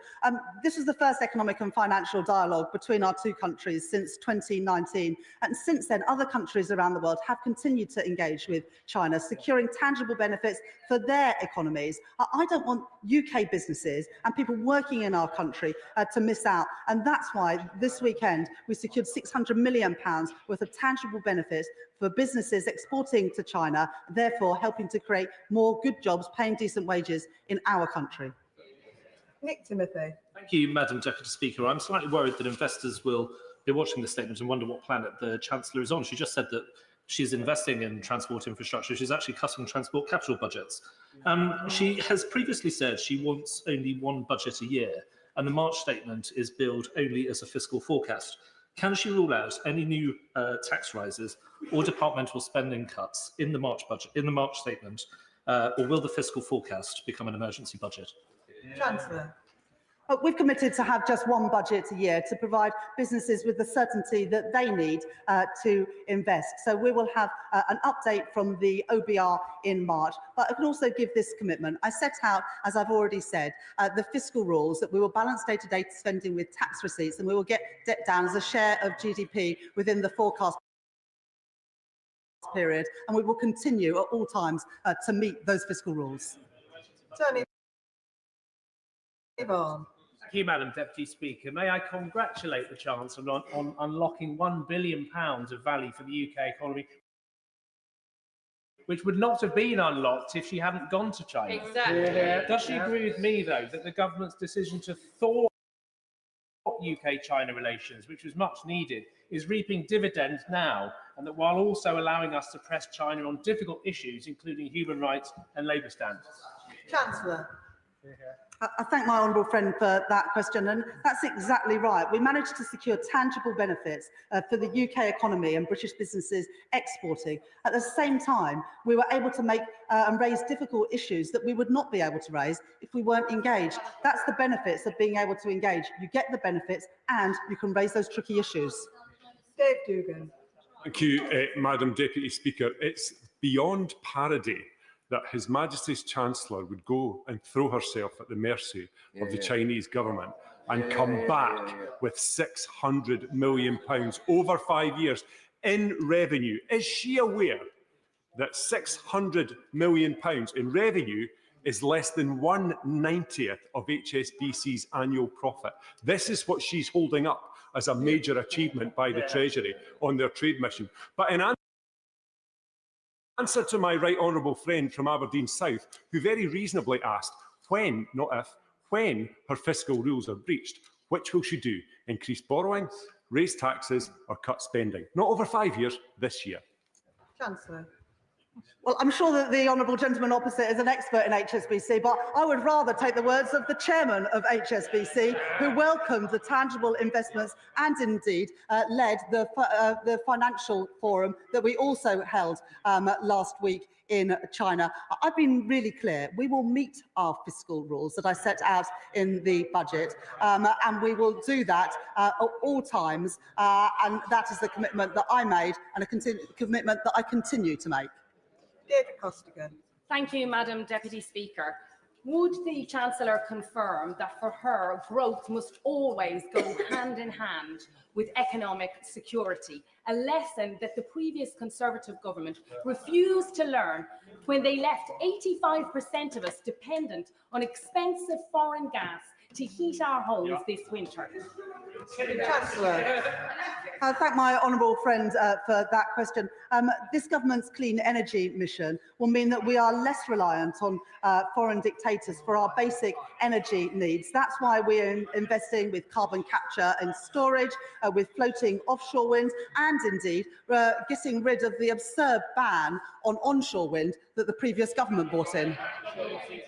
This is the first economic and financial dialogue between our two countries since 2019. And since then, other countries around the world have continued to engage with China, securing tangible benefits for their economies. I don't want UK businesses and people working in our country to miss out. And that's why this weekend we secured £600 million worth of tangible benefits for businesses exporting to China, therefore helping to create more good jobs, paying decent wages in our country. Nick Timothy. Thank you, Madam Deputy Speaker. I'm slightly worried that investors will be watching this statement and wonder what planet the Chancellor is on. She just said that she's investing in transport infrastructure. She's actually cutting transport capital budgets. She has previously said she wants only one budget a year, and the March statement is billed only as a fiscal forecast. Can she rule out any new tax rises or departmental spending cuts in the March budget, in the March statement, or will the fiscal forecast become an emergency budget? Chancellor. We've committed to have just one budget a year to provide businesses with the certainty that they need to invest. So we will have an update from the OBR in March. But I can also give this commitment. I set out, as I've already said, the fiscal rules that we will balance day-to-day spending with tax receipts, and we will get debt down as a share of GDP within the forecast period. And we will continue at all times to meet those fiscal rules. Tony Vaughan. Thank you, Madam Deputy Speaker. May I congratulate the Chancellor on unlocking £1 billion of value for the UK economy, which would not have been unlocked if she hadn't gone to China. Exactly. Does she agree with me, though, that the government's decision to thaw UK-China relations, which was much needed, is reaping dividends now, and that while also allowing us to press China on difficult issues, including human rights and labour standards? Chancellor. I thank my honourable friend for that question, and that's exactly right. We managed to secure tangible benefits for the UK economy and British businesses exporting. At the same time, we were able to make and raise difficult issues that we would not be able to raise if we weren't engaged. That's the benefits of being able to engage. You get the benefits and you can raise those tricky issues. Dave Dugan. Thank you, Madam Deputy Speaker. It's beyond parody that His Majesty's Chancellor would go and throw herself at the mercy of the Chinese government and come back with £600 million over 5 years in revenue. Is she aware that £600 million in revenue is less than 1/90th of HSBC's annual profit? This is what she's holding up as a major achievement by the Treasury on their trade mission. But in answer to my right honourable friend from Aberdeen South, who very reasonably asked when, not if, when her fiscal rules are breached, which will she do? Increase borrowing, raise taxes or cut spending? Not over 5 years, this year. Chancellor. Well, I'm sure that the honourable gentleman opposite is an expert in HSBC, but I would rather take the words of the chairman of HSBC, who welcomed the tangible investments and indeed led the financial forum that we also held last week in China. I've been really clear. We will meet our fiscal rules that I set out in the budget, and we will do that at all times, and that is the commitment that I made and a commitment that I continue to make. David Costigan. Thank you, Madam Deputy Speaker. Would the Chancellor confirm that for her, growth must always go hand in hand with economic security, a lesson that the previous Conservative government refused to learn when they left 85% of us dependent on expensive foreign gas to heat our homes this winter? Chancellor. I thank my honourable friend for that question. This government's clean energy mission will mean that we are less reliant on foreign dictators for our basic energy needs. That's why we're investing with carbon capture and storage, with floating offshore wind, and indeed getting rid of the absurd ban on onshore wind that the previous government brought in.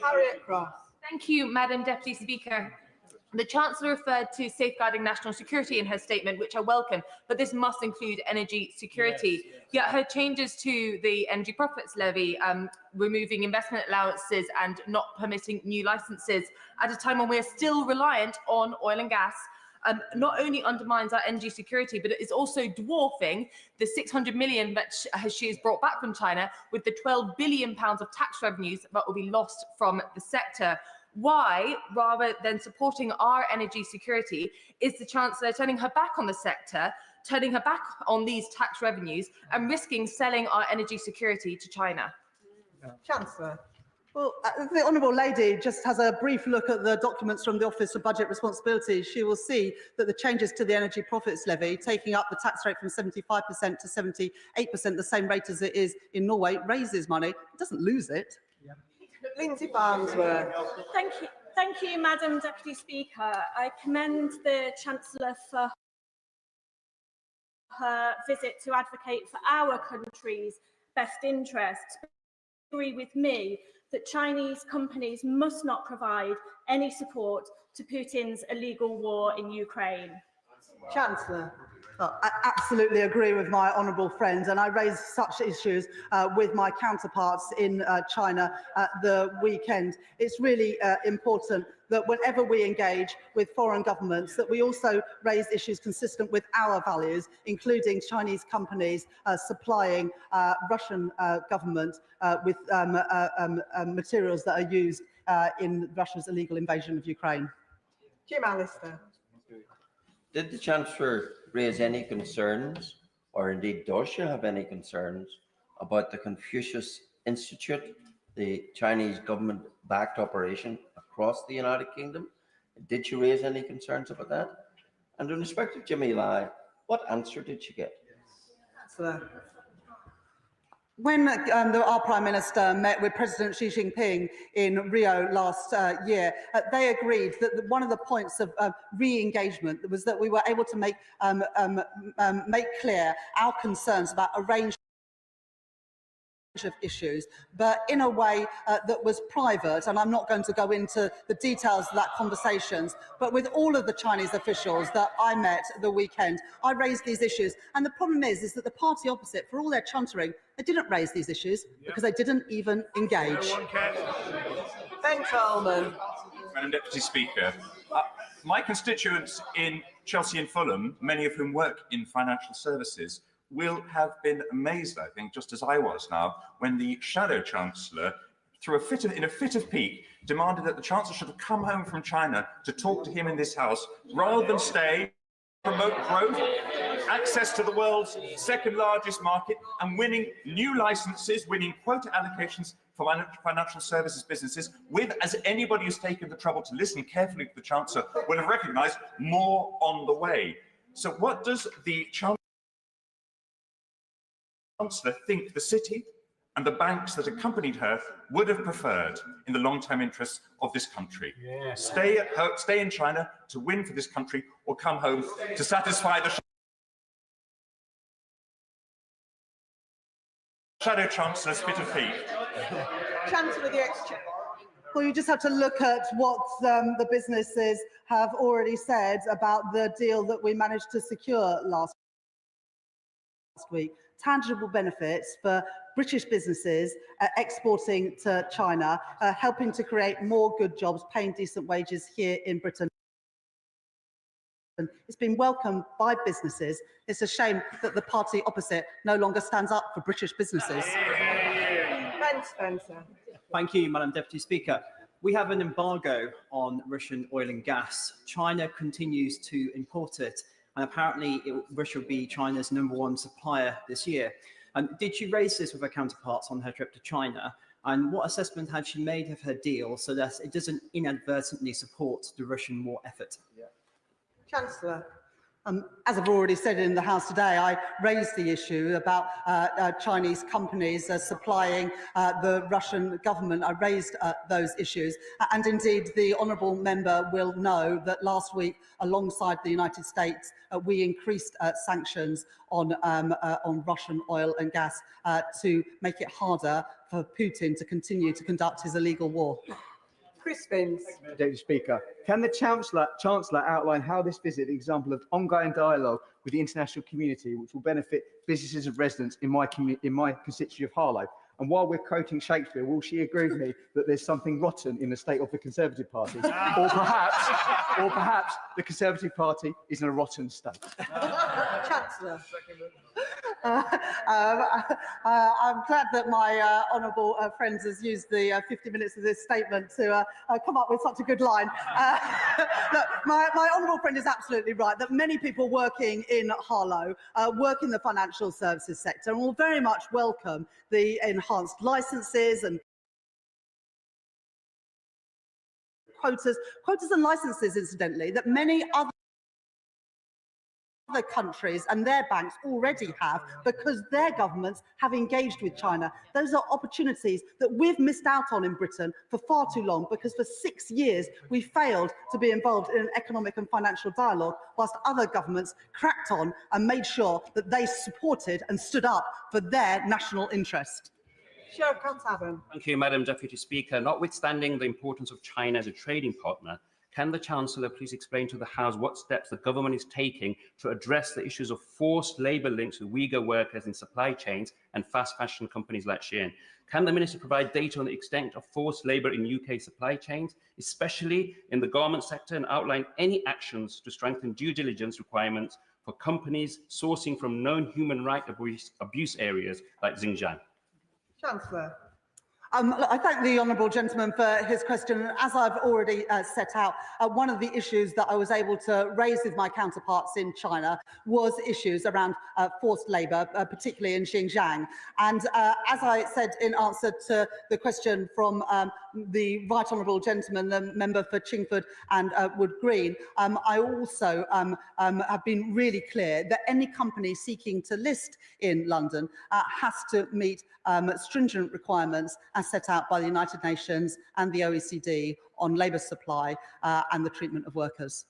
Harriet Cross. Thank you, Madam Deputy Speaker. The Chancellor referred to safeguarding national security in her statement, which I welcome, but this must include energy security. Yet her changes to the energy profits levy, removing investment allowances and not permitting new licences at a time when we are still reliant on oil and gas, not only undermines our energy security, but it is also dwarfing the 600 million that she has brought back from China with the £12 billion of tax revenues that will be lost from the sector. Why, rather than supporting our energy security, is the Chancellor turning her back on the sector, turning her back on these tax revenues and risking selling our energy security to China? Chancellor. Well, the Honourable Lady just has a brief look at the documents from the Office for Budget Responsibility. She will see that the changes to the energy profits levy, taking up the tax rate from 75% to 78%, the same rate as it is in Norway, raises money. It doesn't lose it. Lindsay Barnsworth. Thank you, Madam Deputy Speaker. I commend the Chancellor for her visit to advocate for our country's best interests. Agree with me that Chinese companies must not provide any support to Putin's illegal war in Ukraine. Chancellor. I absolutely agree with my honourable friend, and I raised such issues with my counterparts in China at the weekend. It's really important that whenever we engage with foreign governments, that we also raise issues consistent with our values, including Chinese companies supplying Russian government with materials that are used in Russia's illegal invasion of Ukraine. Jim Allister. Did the Chancellor raise any concerns, or indeed does she have any concerns, about the Confucius Institute, the Chinese government-backed operation across the United Kingdom? Did she raise any concerns about that? And in respect of Jimmy Lai, what answer did she get? Chancellor. When our Prime Minister met with President Xi Jinping in Rio last year, they agreed that one of the points of re-engagement was that we were able to make clear our concerns about a range of issues, but in a way that was private, and I'm not going to go into the details of that conversations, but with all of the Chinese officials that I met the weekend, I raised these issues. And the problem is that the party opposite, for all their chuntering, they didn't raise these issues because they didn't even engage. Ben Tolman. Madam Deputy Speaker, my constituents in Chelsea and Fulham, many of whom work in financial services, will have been amazed, I think, just as I was now, when the Shadow Chancellor, in a fit of pique, demanded that the Chancellor should have come home from China to talk to him in this House, rather than stay, promote growth, access to the world's second largest market, and winning new licenses, winning quota allocations for financial services businesses, with, as anybody who's taken the trouble to listen carefully to the Chancellor will have recognised, more on the way. So what does the Chancellor think the city and the banks that accompanied her would have preferred in the long-term interests of this country? Yeah. Stay in China to win for this country, or come home to satisfy the Shadow Chancellor's bit of pique? Chancellor of the Exchequer. Well, you just have to look at what the businesses have already said about the deal that we managed to secure last week. Tangible benefits for British businesses exporting to China, helping to create more good jobs, paying decent wages here in Britain. It's been welcomed by businesses. It's a shame that the party opposite no longer stands up for British businesses. Ben Spencer. Thank you, Madam Deputy Speaker. We have an embargo on Russian oil and gas. China continues to import it, and apparently Russia will be China's #1 supplier this year. Did she raise this with her counterparts on her trip to China? And what assessment had she made of her deal so that it doesn't inadvertently support the Russian war effort? Chancellor. As I've already said in the House today, I raised the issue about Chinese companies supplying the Russian government. I raised those issues. And indeed, the honourable member will know that last week, alongside the United States, we increased sanctions on Russian oil and gas to make it harder for Putin to continue to conduct his illegal war. Chris Vins. Deputy Speaker, can the Chancellor outline how this visit is an example of ongoing dialogue with the international community which will benefit businesses and residents in my constituency of Harlow? And while we're quoting Shakespeare, will she agree with me that there's something rotten in the state of the Conservative Party? or perhaps the Conservative Party is in a rotten state? Chancellor. I'm glad that my honourable friend has used the 50 minutes of this statement to come up with such a good line. Look, my honourable friend is absolutely right that many people working in Harlow work in the financial services sector and will very much welcome the enhanced licences and quotas and licences, incidentally, that many other countries and their banks already have because their governments have engaged with China. Those are opportunities that we've missed out on in Britain for far too long because for 6 years we failed to be involved in an economic and financial dialogue whilst other governments cracked on and made sure that they supported and stood up for their national interest. Sheriff Contavan. Thank you, Madam Deputy Speaker. Notwithstanding the importance of China as a trading partner, can the Chancellor please explain to the House what steps the government is taking to address the issues of forced labour links with Uyghur workers in supply chains and fast fashion companies like Shein? Can the Minister provide data on the extent of forced labour in UK supply chains, especially in the garment sector, and outline any actions to strengthen due diligence requirements for companies sourcing from known human rights abuse areas like Xinjiang? Chancellor. I thank the honourable gentleman for his question. As I've already set out, one of the issues that I was able to raise with my counterparts in China was issues around forced labour, particularly in Xinjiang. And as I said in answer to the question from the right honourable gentleman, the member for Chingford and Wood Green, I also have been really clear that any company seeking to list in London has to meet stringent requirements as set out by the United Nations and the OECD on labour supply and the treatment of workers.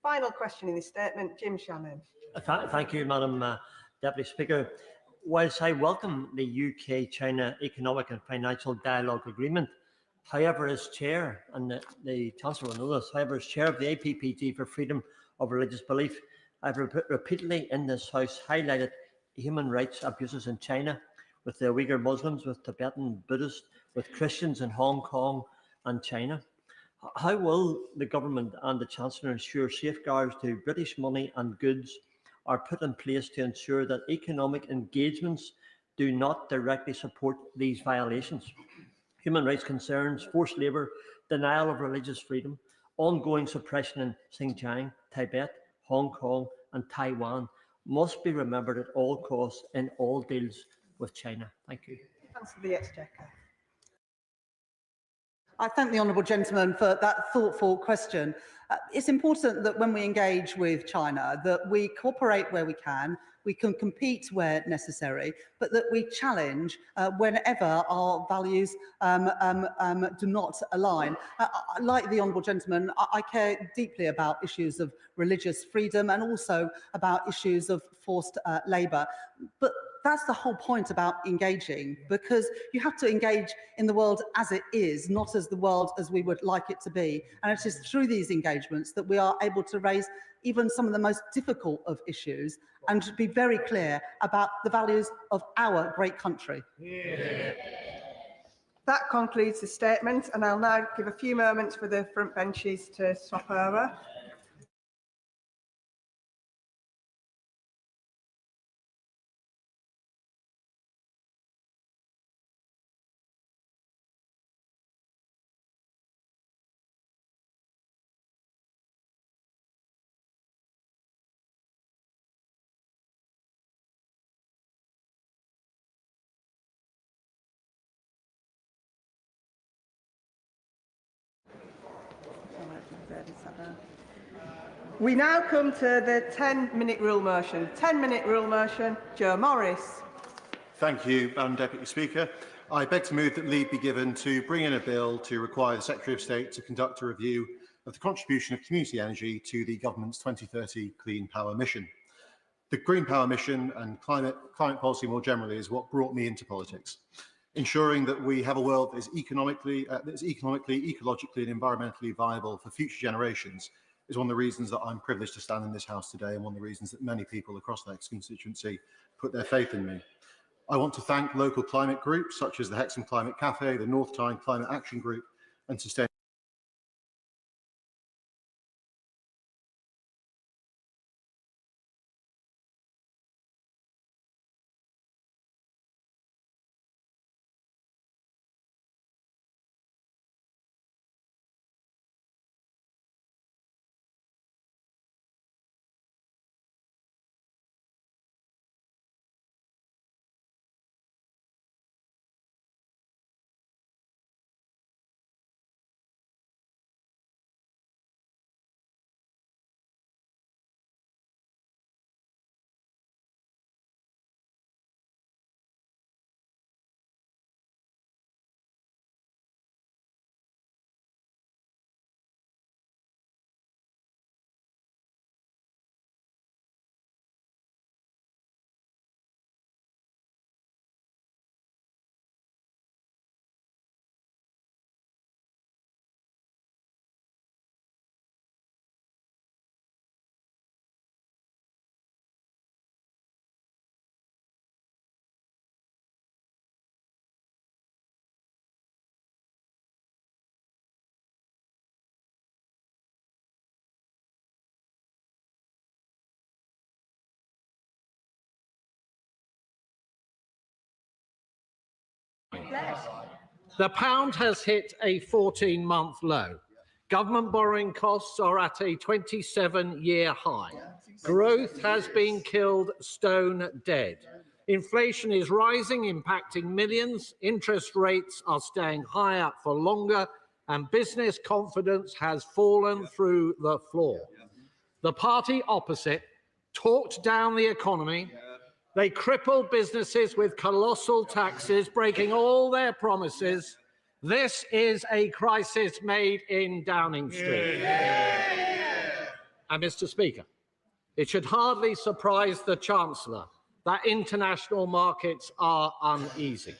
Final question in this statement, Jim Shannon. Thank you, Madam Deputy Speaker. Whilst I welcome the UK-China Economic and Financial Dialogue Agreement, however, as Chair, and the Chancellor will know this, however, as Chair of the APPG for Freedom of Religious Belief, I've repeatedly in this House highlighted human rights abuses in China, with the Uyghur Muslims, with Tibetan Buddhists, with Christians in Hong Kong and China. How will the government and the Chancellor ensure safeguards to British money and goods are put in place to ensure that economic engagements do not directly support these violations? Human rights concerns, forced labour, denial of religious freedom, ongoing suppression in Xinjiang, Tibet, Hong Kong and Taiwan must be remembered at all costs in all deals with China. Thank you. Answer the Exchequer. I thank the honourable gentleman for that thoughtful question. It's important that when we engage with China, that we cooperate where we can compete where necessary, but that we challenge whenever our values do not align. Like the honourable gentleman, I care deeply about issues of religious freedom and also about issues of forced labour. But that's the whole point about engaging, because you have to engage in the world as it is, not as the world as we would like it to be. And it is through these engagements that we are able to raise even some of the most difficult of issues and to be very clear about the values of our great country. Yeah. That concludes the statement, and I'll now give a few moments for the front benches to swap over. We now come to the 10-minute rule motion. 10-minute rule motion. Joe Morris. Thank you, Madam Deputy Speaker. I beg to move that leave be given to bring in a bill to require the Secretary of State to conduct a review of the contribution of community energy to the Government's 2030 Clean Power Mission. The Green Power Mission and climate policy more generally is what brought me into politics. Ensuring that we have a world that is economically, ecologically and environmentally viable for future generations is one of the reasons that I'm privileged to stand in this House today, and one of the reasons that many people across that constituency put their faith in me. I want to thank local climate groups such as the Hexham Climate Cafe, the North Tyne Climate Action Group and Sustain. The pound has hit a 14-month low. Government borrowing costs are at a 27-year high. Growth has been killed stone dead. Inflation is rising, impacting millions. Interest rates are staying higher for longer, and business confidence has fallen through the floor. The party opposite talked down the economy. They crippled businesses with colossal taxes, breaking all their promises. This is a crisis made in Downing Street. And, Mr. Speaker, it should hardly surprise the Chancellor that international markets are uneasy.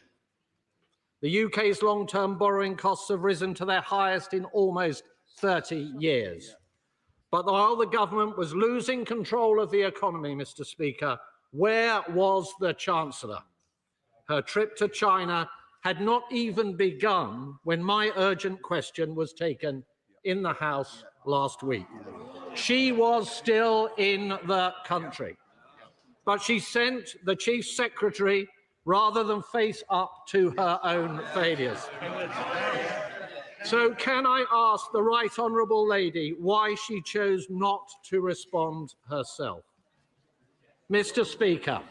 The UK's long-term borrowing costs have risen to their highest in almost 30 years. But while the government was losing control of the economy, Mr. Speaker, where was the Chancellor? Her trip to China had not even begun when my urgent question was taken in the House last week. She was still in the country, but she sent the Chief Secretary rather than face up to her own failures. So can I ask the Right Honourable Lady why she chose not to respond herself? Mr. Speaker,